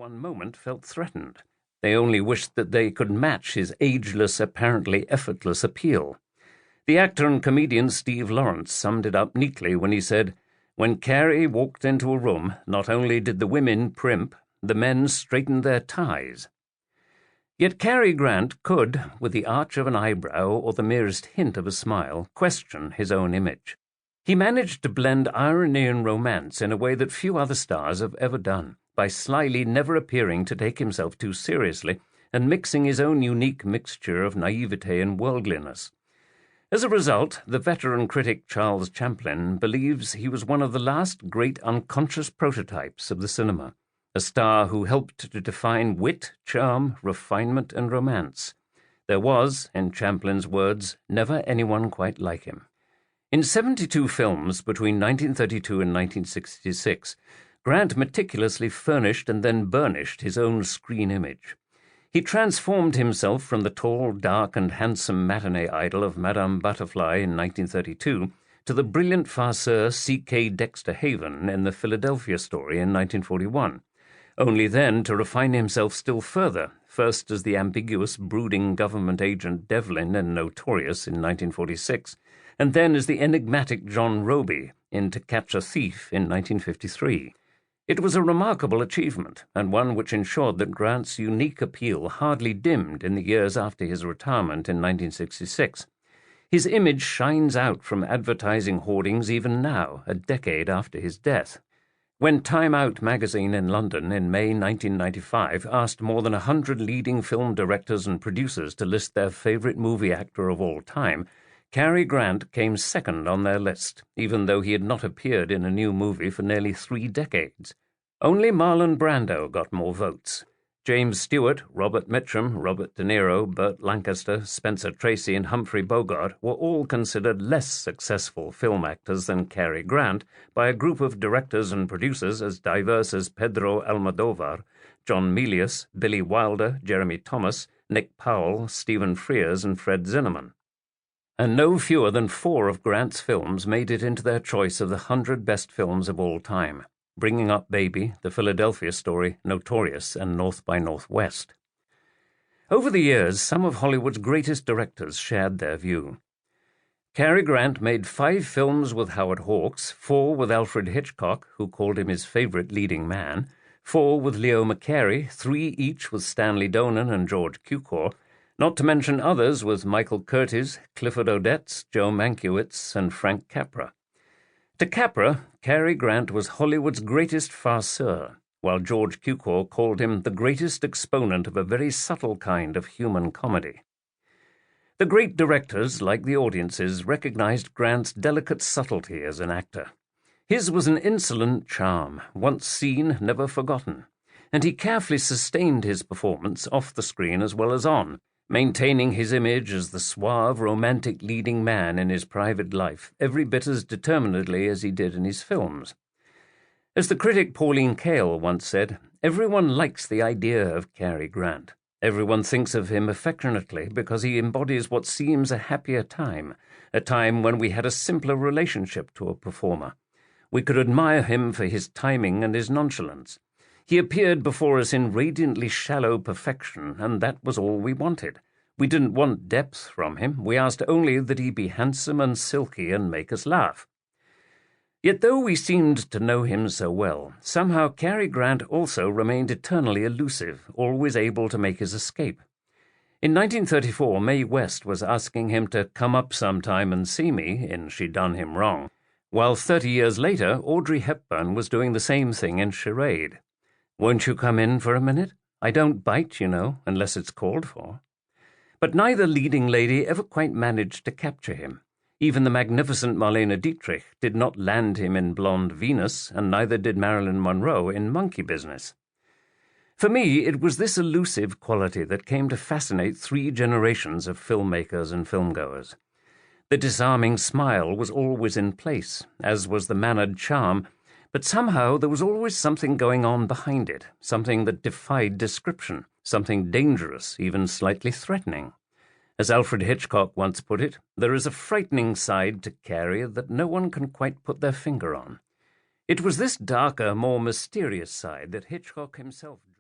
one moment felt threatened. They only wished that they could match his ageless, apparently effortless appeal. The actor and comedian Steve Lawrence summed it up neatly when he said, "When Cary walked into a room, not only did the women primp, the men straightened their ties." Yet Cary Grant could, with the arch of an eyebrow or the merest hint of a smile, question his own image. He managed to blend irony and romance in a way that few other stars have ever done, by slyly never appearing to take himself too seriously and mixing his own unique mixture of naivete and worldliness. As a result, the veteran critic Charles Champlin believes he was one of the last great unconscious prototypes of the cinema, a star who helped to define wit, charm, refinement, and romance. There was, in Champlin's words, never anyone quite like him. In 72 films between 1932 and 1966, Grant meticulously furnished and then burnished his own screen image. He transformed himself from the tall, dark, and handsome matinee idol of Madame Butterfly in 1932 to the brilliant farceur C.K. Dexter Haven in The Philadelphia Story in 1941, only then to refine himself still further, first as the ambiguous, brooding government agent Devlin in Notorious in 1946, and then as the enigmatic John Roby in To Catch a Thief in 1953. It was a remarkable achievement, and one which ensured that Grant's unique appeal hardly dimmed in the years after his retirement in 1966. His image shines out from advertising hoardings even now, a decade after his death. When Time Out magazine in London in May 1995 asked more than 100 leading film directors and producers to list their favorite movie actor of all time, Cary Grant came second on their list, even though he had not appeared in a new movie for nearly 3 decades. Only Marlon Brando got more votes. James Stewart, Robert Mitchum, Robert De Niro, Burt Lancaster, Spencer Tracy, and Humphrey Bogart were all considered less successful film actors than Cary Grant by a group of directors and producers as diverse as Pedro Almodovar, John Milius, Billy Wilder, Jeremy Thomas, Nick Powell, Stephen Frears, and Fred Zinnemann. And no fewer than 4 of Grant's films made it into their choice of the 100 best films of all time: Bringing Up Baby, The Philadelphia Story, Notorious, and North by Northwest. Over the years, some of Hollywood's greatest directors shared their view. Cary Grant made 5 films with Howard Hawks, 4 with Alfred Hitchcock, who called him his favorite leading man, 4 with Leo McCarey, 3 each with Stanley Donen and George Cukor, not to mention others with Michael Curtiz, Clifford Odets, Joe Mankiewicz, and Frank Capra. To Capra, Cary Grant was Hollywood's greatest farceur, while George Cukor called him the greatest exponent of a very subtle kind of human comedy. The great directors, like the audiences, recognized Grant's delicate subtlety as an actor. His was an insolent charm, once seen, never forgotten, and he carefully sustained his performance off the screen as well as on, maintaining his image as the suave, romantic leading man in his private life every bit as determinedly as he did in his films. As the critic Pauline Kael once said, everyone likes the idea of Cary Grant. Everyone thinks of him affectionately because he embodies what seems a happier time, a time when we had a simpler relationship to a performer. We could admire him for his timing and his nonchalance. He appeared before us in radiantly shallow perfection, and that was all we wanted. We didn't want depth from him. We asked only that he be handsome and silky and make us laugh. Yet though we seemed to know him so well, somehow Cary Grant also remained eternally elusive, always able to make his escape. In 1934, Mae West was asking him to come up sometime and see me in She Done Him Wrong, while 30 years later, Audrey Hepburn was doing the same thing in Charade. "Won't you come in for a minute? I don't bite, you know, unless it's called for." But neither leading lady ever quite managed to capture him. Even the magnificent Marlene Dietrich did not land him in Blonde Venus, and neither did Marilyn Monroe in Monkey Business. For me, it was this elusive quality that came to fascinate 3 generations of filmmakers and filmgoers. The disarming smile was always in place, as was the mannered charm, but somehow there was always something going on behind it, something that defied description, something dangerous, even slightly threatening. As Alfred Hitchcock once put it, there is a frightening side to Cary that no one can quite put their finger on. It was this darker, more mysterious side that Hitchcock himself